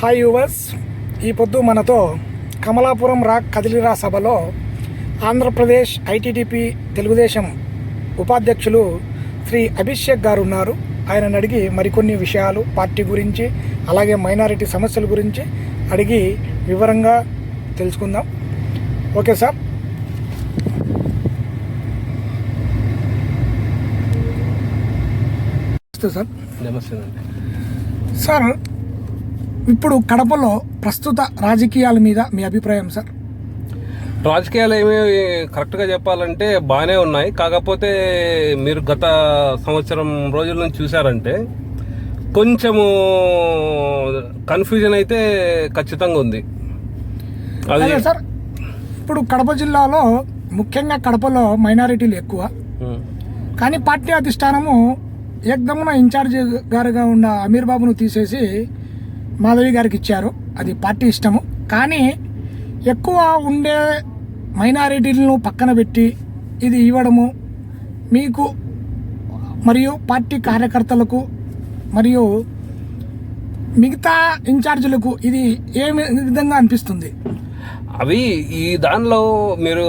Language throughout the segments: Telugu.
హాయ్ యువర్స్, ఈ పొద్దు మనతో కమలాపురం కదిలిరా సభలో ఆంధ్రప్రదేశ్ ఐటీడీపీ తెలుగుదేశం ఉపాధ్యక్షులు శ్రీ అభిషేక్ గారు ఉన్నారు. ఆయనను అడిగి మరికొన్ని విషయాలు పార్టీ గురించి అలాగే మైనారిటీ సమస్యల గురించి అడిగి వివరంగా తెలుసుకుందాం. Okay sir. సార్ నమస్తే అండి. సార్, ఇప్పుడు కడపలో ప్రస్తుత రాజకీయాల మీద మీ అభిప్రాయం సార్? రాజకీయాలు ఏమి కరెక్ట్గా చెప్పాలంటే బాగానే ఉన్నాయి. కాకపోతే మీరు గత సంవత్సరం రోజుల నుంచి చూసారంటే కొంచెము కన్ఫ్యూజన్ అయితే ఖచ్చితంగా ఉంది. అదే సార్, ఇప్పుడు కడప జిల్లాలో ముఖ్యంగా కడపలో మైనారిటీలు ఎక్కువ, కానీ పార్టీ అధిష్టానము ఏకదమున ఇన్ఛార్జ్ గారుగా ఉన్న అమీర్ బాబును తీసేసి మాధవి గారికి ఇచ్చారు. అది పార్టీ ఇష్టము. కానీ ఎక్కువ ఉండే మైనారిటీలను పక్కన పెట్టి ఇది ఇవ్వడము మీకు మరియు పార్టీ కార్యకర్తలకు మరియు మిగతా ఇన్ఛార్జీలకు ఇది ఏ విధంగా అనిపిస్తుంది? అవి ఈ దానిలో మీరు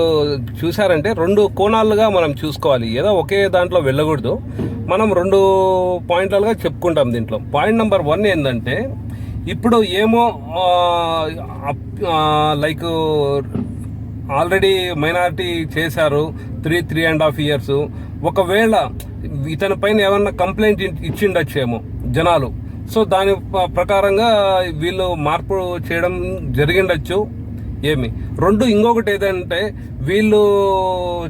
చూసారంటే రెండు కోణాలుగా మనం చూసుకోవాలి. ఏదో ఒకే దాంట్లో వెళ్ళకూడదు. మనం రెండు పాయింట్లుగా చెప్పుకుంటాం. దీంట్లో పాయింట్ నెంబర్ 1 ఏంటంటే, ఇప్పుడు ఏమో లైక్ ఆల్రెడీ మైనారిటీ చేశారు 3.5 years. ఒకవేళ ఇతని పైన ఏమన్నా కంప్లైంట్ ఇచ్చిండొచ్చేమో జనాలు. సో దాని ప్రకారంగా వీళ్ళు మార్పు చేయడం జరిగిండొచ్చు. ఇంకొకటి ఏదంటే, వీళ్ళు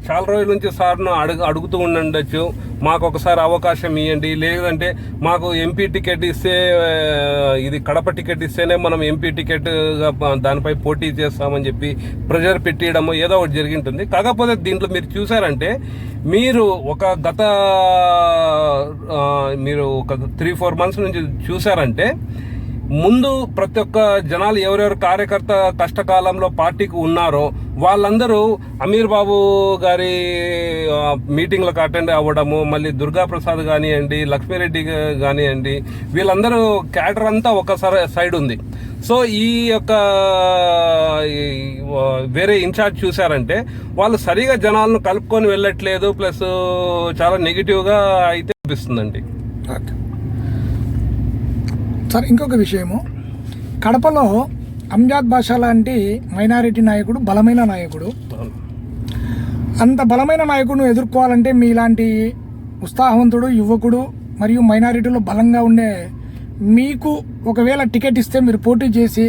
చాలా రోజుల నుంచి సార్ను అడుగుతూ ఉండొచ్చు, మాకు ఒకసారి అవకాశం ఇవ్వండి, లేదంటే మాకు ఎంపీ టికెట్ ఇస్తే, ఇది కడప టికెట్ ఇస్తేనే మనం ఎంపీ టికెట్ దానిపై పోటీ చేస్తామని చెప్పి ప్రెజర్ పెట్టియడము ఏదో ఒకటి జరిగింటుంది. కాకపోతే దీంట్లో మీరు చూసారంటే, మీరు ఒక 3-4 months నుంచి చూసారంటే, ముందు ప్రతి ఒక్క జనాలు ఎవరెవరు కార్యకర్త కష్టకాలంలో పార్టీకి ఉన్నారో వాళ్ళందరూ అమీర్ బాబు గారి మీటింగ్లకు అటెండ్ అవ్వడము, మళ్ళీ దుర్గా ప్రసాద్ కానివ్వండి, లక్ష్మీరెడ్డి కానివ్వండి, వీళ్ళందరూ క్యాడర్ అంతా ఒక సైడ్ ఉంది. సో ఈ యొక్క వేరే ఇన్ఛార్జ్ చూసారంటే వాళ్ళు సరిగా జనాలను కలుపుకొని వెళ్ళట్లేదు, ప్లస్ చాలా నెగిటివ్గా అయితే అనిపిస్తుందండి సార్. ఇంకొక విషయము, కడపలో అంజాద్ బాషా లాంటి మైనారిటీ నాయకుడు బలమైన నాయకుడు. అంత బలమైన నాయకుడును ఎదుర్కోవాలంటే మీలాంటి ఉత్సాహవంతుడు యువకుడు మరియు మైనారిటీలో బలంగా ఉండే మీకు ఒకవేళ టికెట్ ఇస్తే మీరు పోటీ చేసి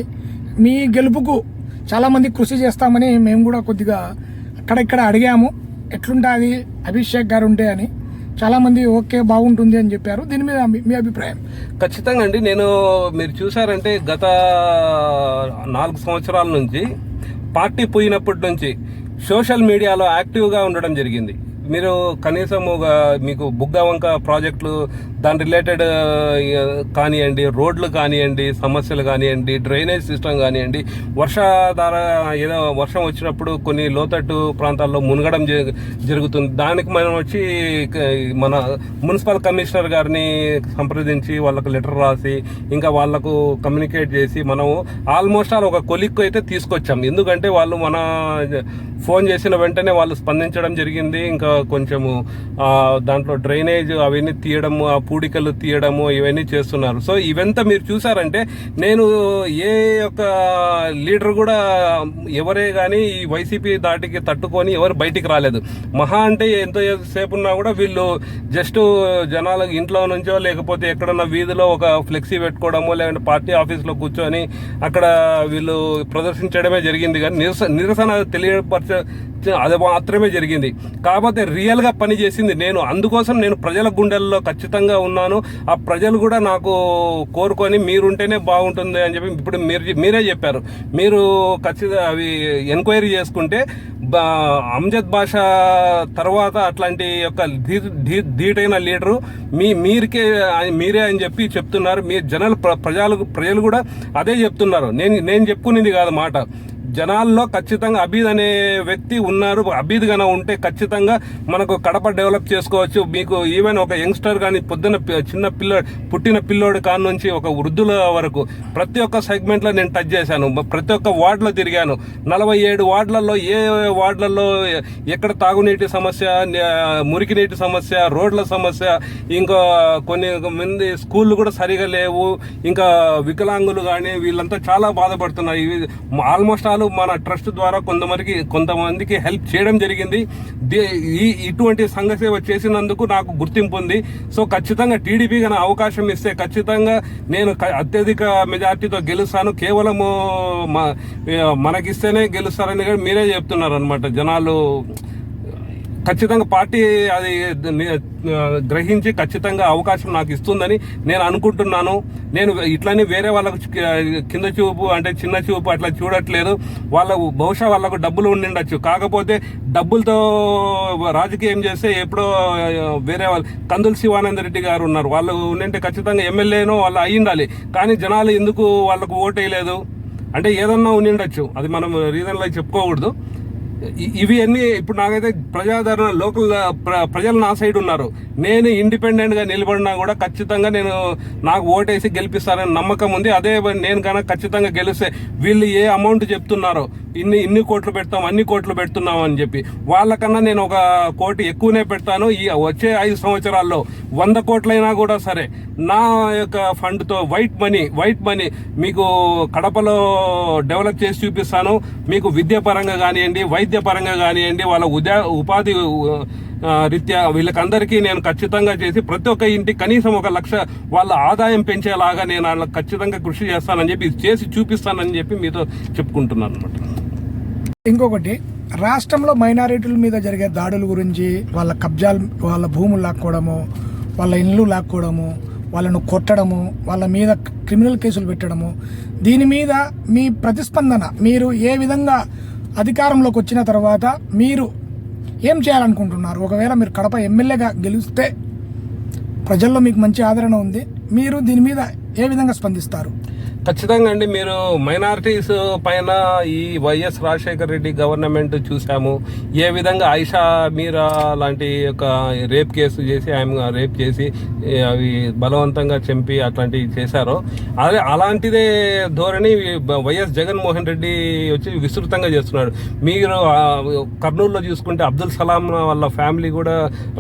మీ గెలుపుకు చాలామంది కృషి చేస్తామని మేము కూడా కొద్దిగా అక్కడక్కడ అడిగాము. ఎట్లుంటుంది అభిషేక్ గారు ఉంటే అని. చాలామంది ఓకే బాగుంటుంది అని చెప్పారు. దీని మీద మీ అభిప్రాయం? ఖచ్చితంగా అండి. మీరు చూసారంటే గత 4 సంవత్సరాల నుంచి పార్టీ పోయినప్పటి నుంచి సోషల్ మీడియాలో యాక్టివ్గా ఉండడం జరిగింది. మీరు కనీసం మీకు బుగ్గవంక ప్రాజెక్టులు దాని రిలేటెడ్ కానివ్వండి, రోడ్లు కానివ్వండి, సమస్యలు కానివ్వండి, డ్రైనేజ్ సిస్టమ్ కానివ్వండి, ఏదో వర్షం వచ్చినప్పుడు కొన్ని లోతట్టు ప్రాంతాల్లో మునగడం జరుగుతుంది. దానికి మనం వచ్చి మన మున్సిపల్ కమిషనర్ గారిని సంప్రదించి వాళ్ళకు లెటర్ రాసి ఇంకా వాళ్లకు కమ్యూనికేట్ చేసి మనం ఆల్మోస్ట్ ఒక కొలిక్కు అయితే తీసుకొచ్చాం. ఎందుకంటే వాళ్ళు మన ఫోన్ చేసిన వెంటనే వాళ్ళు స్పందించడం జరిగింది. ఇంకా కొంచెము దాంట్లో డ్రైనేజ్ అవన్నీ తీయడము, ఆ పూడికలు తీయడము ఇవన్నీ చేస్తున్నారు. సో ఇవంతా మీరు చూసారంటే, నేను ఏ యొక్క లీడర్ కూడా ఎవరే కానీ ఈ వైసీపీ దాటికి తట్టుకొని ఎవరు బయటికి రాలేదు. మహా అంటే ఎంతో సేపు ఉన్నా కూడా వీళ్ళు జస్ట్ జనాల ఇంట్లో నుంచో లేకపోతే ఎక్కడన్నా వీధిలో ఒక ఫ్లెక్సీ పెట్టుకోవడమో లేదంటే పార్టీ ఆఫీస్లో కూర్చొని అక్కడ వీళ్ళు ప్రదర్శించడమే జరిగింది. కానీ నిరసన తెలియపరచ అది మాత్రమే జరిగింది. కాకపోతే రియల్గా పని చేసింది నేను. అందుకోసం నేను ప్రజల గుండెల్లో ఖచ్చితంగా ఉన్నాను. ఆ ప్రజలు కూడా నాకు కోరుకొని మీరుంటేనే బాగుంటుంది అని చెప్పి ఇప్పుడు మీరే చెప్పారు. మీరు ఖచ్చితంగా అవి ఎంక్వైరీ చేసుకుంటే అంజద్ బాషా తర్వాత అట్లాంటి యొక్క ధీటైన లీడరు మీరే అని చెప్పి చెప్తున్నారు. మీ ప్రజలు కూడా అదే చెప్తున్నారు. నేను చెప్పుకునేది కాదు మాట. జనాల్లో ఖచ్చితంగా అబీద్ అనే వ్యక్తి ఉన్నారు. అబీద్ గన ఉంటే ఖచ్చితంగా మనకు కడప డెవలప్ చేసుకోవచ్చు. మీకు ఈవెన్ ఒక యంగ్స్టర్ కానీ పొద్దున్న చిన్న పుట్టిన పిల్లోడి కాడ నుంచి ఒక వృద్ధుల వరకు ప్రతి ఒక్క సెగ్మెంట్లో నేను టచ్ చేశాను. ప్రతి ఒక్క వార్డులో తిరిగాను. 47 వార్డులలో ఏ వార్డులలో ఎక్కడ తాగునీటి సమస్య, మురికి నీటి సమస్య, రోడ్ల సమస్య, ఇంకా కొన్ని మంది స్కూళ్ళు కూడా సరిగా లేవు, ఇంకా వికలాంగులు కానీ వీళ్ళంతా చాలా బాధపడుతున్నారు. ఆల్మోస్ట్ ఆల్ మన ట్రస్ట్ ద్వారా కొంతమందికి హెల్ప్ చేయడం జరిగింది. ఇటువంటి సంఘ సేవ చేసినందుకు నాకు గుర్తింపు ఉంది. సో ఖచ్చితంగా టీడీపీ కానీ అవకాశం ఇస్తే ఖచ్చితంగా నేను అత్యధిక మెజార్టీతో గెలుస్తాను. కేవలము మనకిస్తేనే గెలుస్తారని మీరే చెప్తున్నారు అనమాట. జనాలు ఖచ్చితంగా పార్టీ అది గ్రహించి ఖచ్చితంగా అవకాశం నాకు ఇస్తుందని నేను అనుకుంటున్నాను. నేను ఇట్లని వేరే వాళ్ళకు కింద చూపు అంటే చిన్న చూపు అట్లా చూడట్లేదు. బహుశా వాళ్ళకు డబ్బులు ఉండిండొచ్చు, కాకపోతే డబ్బులతో రాజకీయం చేస్తే ఎప్పుడో వేరే వాళ్ళు కందుల శివానంద రెడ్డి గారు ఉన్నారు, వాళ్ళు ఉండింటే ఖచ్చితంగా ఎమ్మెల్యేనో వాళ్ళు అయ్యిండాలి. కానీ జనాలు ఎందుకు వాళ్ళకు ఓటు వేయలేదు అంటే ఏదన్నా ఉండిండొచ్చు, అది మనం రీజన్లో చెప్పుకోకూడదు. ఇవి అన్నీ ఇప్పుడు నాకైతే ప్రజాదరణ లోకల్ ప్రజలు నా సైడ్ ఉన్నారు. నేను ఇండిపెండెంట్గా నిలబడినా కూడా ఖచ్చితంగా నాకు ఓటేసి గెలిపిస్తారని నమ్మకం ఉంది. అదే నేను కనుక ఖచ్చితంగా గెలిస్తే వీళ్ళు ఏ అమౌంట్ చెప్తున్నారో ఇన్ని కోట్లు పెడతాం, అన్ని కోట్లు పెడుతున్నాం అని చెప్పి వాళ్ళకన్నా నేను 1 కోటి ఎక్కువనే పెడతాను. ఈ వచ్చే 5 సంవత్సరాల్లో 100 కోట్లైనా కూడా సరే నా యొక్క ఫండ్తో వైట్ మనీ మీకు కడపలో డెవలప్ చేసి చూపిస్తాను. మీకు విద్య పరంగా కానివ్వండి, వైద్య పరంగా కానివ్వండి, వాళ్ళ ఉపాధి రీత్యా వీళ్ళకందరికీ నేను ఖచ్చితంగా చేసి ప్రతి ఒక్క ఇంటికి కనీసం 1 లక్ష వాళ్ళ ఆదాయం పెంచేలాగా నేను వాళ్ళకి ఖచ్చితంగా కృషి చేస్తానని చెప్పి చేసి చూపిస్తానని చెప్పి మీతో చెప్పుకుంటున్నాను అనమాట. ఇంకొకటి, రాష్ట్రంలో మైనారిటీల మీద జరిగే దాడుల గురించి, వాళ్ళ కబ్జాలు, వాళ్ళ భూములు లాక్కోవడము, వాళ్ళ ఇండ్లు లాక్కోవడము, వాళ్ళను కొట్టడము, వాళ్ళ మీద క్రిమినల్ కేసులు పెట్టడము, దీని మీద మీ ప్రతిస్పందన, మీరు ఏ విధంగా అధికారంలోకి వచ్చిన తర్వాత మీరు ఏం చేయాలనుకుంటున్నారు? ఒకవేళ మీరు కడప ఎమ్మెల్యేగా గెలిస్తే ప్రజల్లో మీకు మంచి ఆదరణ ఉంది, మీరు దీని మీద ఏ విధంగా స్పందిస్తారు? ఖచ్చితంగా అండి. మీరు మైనారిటీస్ పైన ఈ వైఎస్ రాజశేఖర రెడ్డి గవర్నమెంట్ చూసాము. ఏ విధంగా ఆయిషా మీరా లాంటి ఒక రేప్ కేసు చేసి ఆమె రేప్ చేసి అవి బలవంతంగా చంపి అట్లాంటివి చేశారో, అదే అలాంటిదే ధోరణి వైఎస్ జగన్మోహన్ రెడ్డి వచ్చి విస్తృతంగా చేస్తున్నాడు. మీరు కర్నూలులో చూసుకుంటే అబ్దుల్ సలాం వాళ్ళ ఫ్యామిలీ కూడా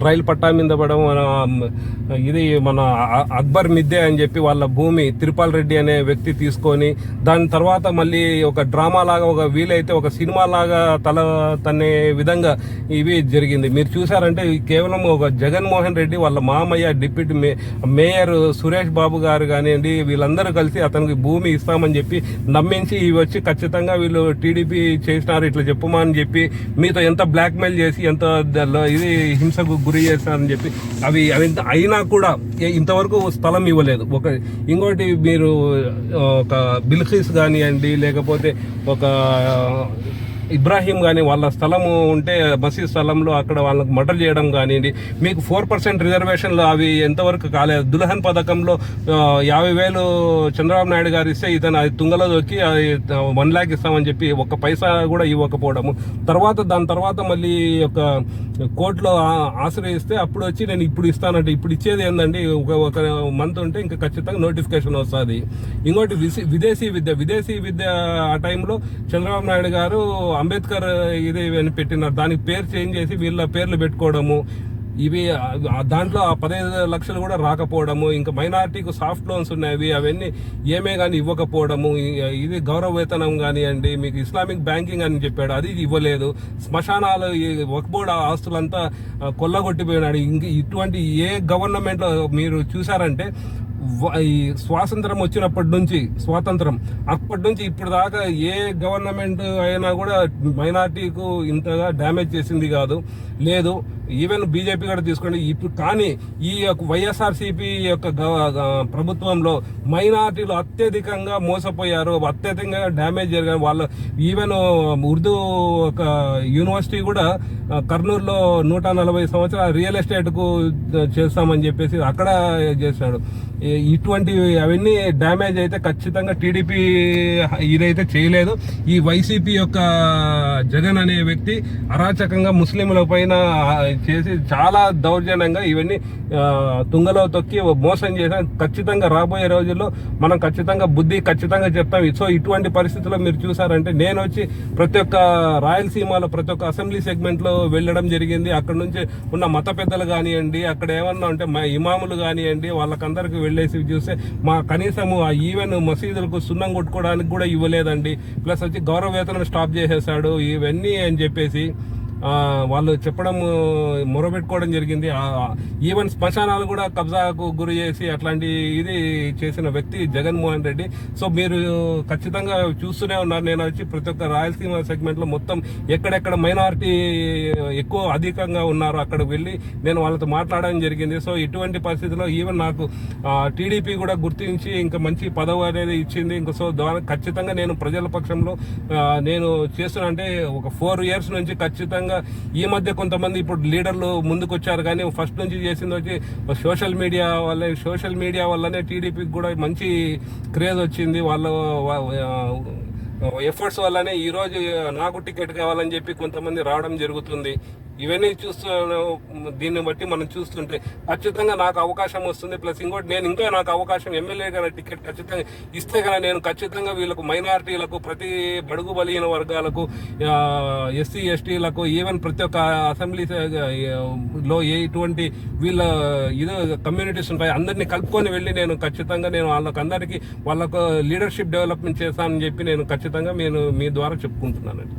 రైలు పట్టా మీద పడడం, ఇది మన అక్బర్ మిద్దే అని చెప్పి వాళ్ళ భూమి తిరుపాల్ రెడ్డి అనే వ్యక్తి తీసుకొని దాని తర్వాత మళ్ళీ ఒక డ్రామా లాగా, ఒక వీలైతే ఒక సినిమా లాగా తనే విధంగా ఇవి జరిగింది. మీరు చూసారంటే కేవలం ఒక జగన్మోహన్ రెడ్డి వాళ్ళ మామయ్య డిప్యూటీ మేయర్ సురేష్ బాబు గారు కానివ్వండి, వీళ్ళందరూ కలిసి అతనికి భూమి ఇస్తామని చెప్పి నమ్మించి ఇవి వచ్చి ఖచ్చితంగా వీళ్ళు టీడీపీ చేసినారు ఇట్లా చెప్పమా అని చెప్పి మీతో ఎంత బ్లాక్మెయిల్ చేసి ఎంత ఇది హింసకు గురి చేస్తారని చెప్పి అవి అయినా కూడా ఇంతవరకు స్థలం ఇవ్వలేదు. ఇంకోటి మీరు ఒక బిల్ఖీస్ కానివ్వండి, లేకపోతే ఒక ఇబ్రాహీం కానీ వాళ్ళ స్థలము ఉంటే మసీద్ స్థలంలో అక్కడ వాళ్ళకు మర్డర్ చేయడం కానివ్వండి, మీకు 4% రిజర్వేషన్లు అవి ఎంతవరకు కాలేదు. దుల్హన్ పథకంలో 50,000 చంద్రబాబు నాయుడు గారు ఇస్తే ఇతను అది తుంగలో దొక్కి అది 1 lakh ఇస్తామని చెప్పి 1 పైసా కూడా ఇవ్వకపోవడము. దాని తర్వాత మళ్ళీ ఒక కోర్టులో ఆశ్రయిస్తే అప్పుడు వచ్చి నేను ఇప్పుడు ఇస్తానంటే, ఇప్పుడు ఇచ్చేది ఏంటండి, ఒక మంత్ ఉంటే ఇంకా ఖచ్చితంగా నోటిఫికేషన్ వస్తుంది. ఇంకోటి విదేశీ విద్య ఆ టైంలో చంద్రబాబు నాయుడు గారు అంబేద్కర్ ఇది అని పెట్టినారు, దానికి పేరు చేంజ్ చేసి వీళ్ళ పేర్లు పెట్టుకోవడము, ఇవి దాంట్లో 15 లక్షలు కూడా రాకపోవడము, ఇంకా మైనార్టీకు సాఫ్ట్ లోన్స్ ఉన్నాయి అవన్నీ ఏమే కానీ ఇవ్వకపోవడము, ఇది గౌరవ వేతనం కానివ్వండి, మీకు ఇస్లామిక్ బ్యాంకింగ్ అని చెప్పాడు అది ఇవ్వలేదు, శ్మశానాలు వక్ఫ్ బోర్డు ఆస్తులంతా కొల్లగొట్టిపోయినాడు. ఇటువంటి ఏ గవర్నమెంట్లో మీరు చూసారంటే ఈ స్వాతంత్రం వచ్చినప్పటి నుంచి అప్పటి నుంచి ఇప్పుడు దాకా ఏ గవర్నమెంట్ అయినా కూడా మైనార్టీకు ఇంతగా డ్యామేజ్ చేసింది లేదు. ఈవెన్ బీజేపీ కూడా తీసుకోండి. ఇప్పుడు కానీ ఈ యొక్క వైఎస్ఆర్సీపీ యొక్క ప్రభుత్వంలో మైనార్టీలు అత్యధికంగా మోసపోయారు, అత్యధికంగా డ్యామేజ్ జరిగారు. వాళ్ళు ఈవెన్ ఉర్దూ ఒక యూనివర్సిటీ కూడా కర్నూలులో 140 సంవత్సరాలు రియల్ ఎస్టేట్కు చేస్తామని చెప్పేసి అక్కడ చేశాడు. ఇటువంటి అవన్నీ డ్యామేజ్ అయితే ఖచ్చితంగా టీడీపీ ఇదైతే చేయలేదు. ఈ వైసీపీ యొక్క జగన్ అనే వ్యక్తి అరాచకంగా ముస్లింల పైన చేసి చాలా దౌర్జన్యంగా ఇవన్నీ తుంగలో తొక్కి మోసం చేసిన. ఖచ్చితంగా రాబోయే రోజుల్లో మనం ఖచ్చితంగా బుద్ధి ఖచ్చితంగా చెప్తాం. సో ఇటువంటి పరిస్థితుల్లో మీరు చూసారంటే నేను వచ్చి ప్రతి ఒక్క రాయలసీమలో ప్రతి ఒక్క అసెంబ్లీ సెగ్మెంట్లో వెళ్ళడం జరిగింది. అక్కడ నుంచి ఉన్న మత పెద్దలు కానివ్వండి, అక్కడ ఏమన్నా ఉంటే మా ఇమాములు కానివ్వండి, వాళ్ళకందరికి వెళ్ళేసి చూస్తే మా కనీసము ఆ ఈవెన్ మసీదులకు సున్నం కొట్టుకోవడానికి కూడా ఇవ్వలేదండి. ప్లస్ వచ్చి గౌరవ వేతనం స్టాప్ చేసేసాడు ఇవన్నీ అని చెప్పేసి వాళ్ళు చెప్పడం మొరబెట్టుకోవడం జరిగింది. ఈవెన్ శ్మశానాలు కూడా కబ్జాకు గురి చేసి అట్లాంటి ఇది చేసిన వ్యక్తి జగన్మోహన్ రెడ్డి. సో మీరు ఖచ్చితంగా చూస్తూనే ఉన్నారు. నేను వచ్చి ప్రతి ఒక్క రాయలసీమ సెగ్మెంట్లో మొత్తం ఎక్కడెక్కడ మైనారిటీ ఎక్కువ అధికంగా ఉన్నారో అక్కడికి వెళ్ళి నేను వాళ్ళతో మాట్లాడడం జరిగింది. సో ఇటువంటి పరిస్థితుల్లో ఈవెన్ నాకు టీడీపీ కూడా గుర్తించి ఇంకా మంచి పదవి అనేది ఇచ్చింది. ఇంకా సో ఖచ్చితంగా నేను ప్రజల పక్షంలో నేను చేస్తున్నా. అంటే ఒక 4 years నుంచి ఖచ్చితంగా ఈ మధ్య కొంతమంది ఇప్పుడు లీడర్లు ముందుకు వచ్చారు, కానీ ఫస్ట్ నుంచి చేసింది వచ్చి సోషల్ మీడియా వల్లనే టీడీపీకి కూడా మంచి క్రేజ్ వచ్చింది. వాళ్ళ ఎఫర్ట్స్ వల్లనే ఈరోజు నాకు టికెట్ కావాలని చెప్పి కొంతమంది రావడం జరుగుతుంది. ఇవన్నీ దీన్ని బట్టి మనం చూస్తుంటే ఖచ్చితంగా నాకు అవకాశం వస్తుంది. ప్లస్ ఇంకోటి నేను ఇంకా నాకు అవకాశం ఎమ్మెల్యే గారి టికెట్ ఖచ్చితంగా ఇస్తే కనుక నేను ఖచ్చితంగా వీళ్ళకు మైనారిటీలకు, ప్రతి బడుగు బలహీన వర్గాలకు, ఎస్సీ ఎస్టీలకు, ఈవెన్ ప్రతి ఒక్క అసెంబ్లీలో ఎటువంటి వీళ్ళ ఇదో కమ్యూనిటీస్ ఉంటాయి అందరినీ కలుపుకొని వెళ్ళి నేను ఖచ్చితంగా నేను వాళ్ళకు లీడర్షిప్ డెవలప్మెంట్ చేస్తానని చెప్పి నేను ఖచ్చితంగా మీ ద్వారా చెప్పుకుంటున్నానండి.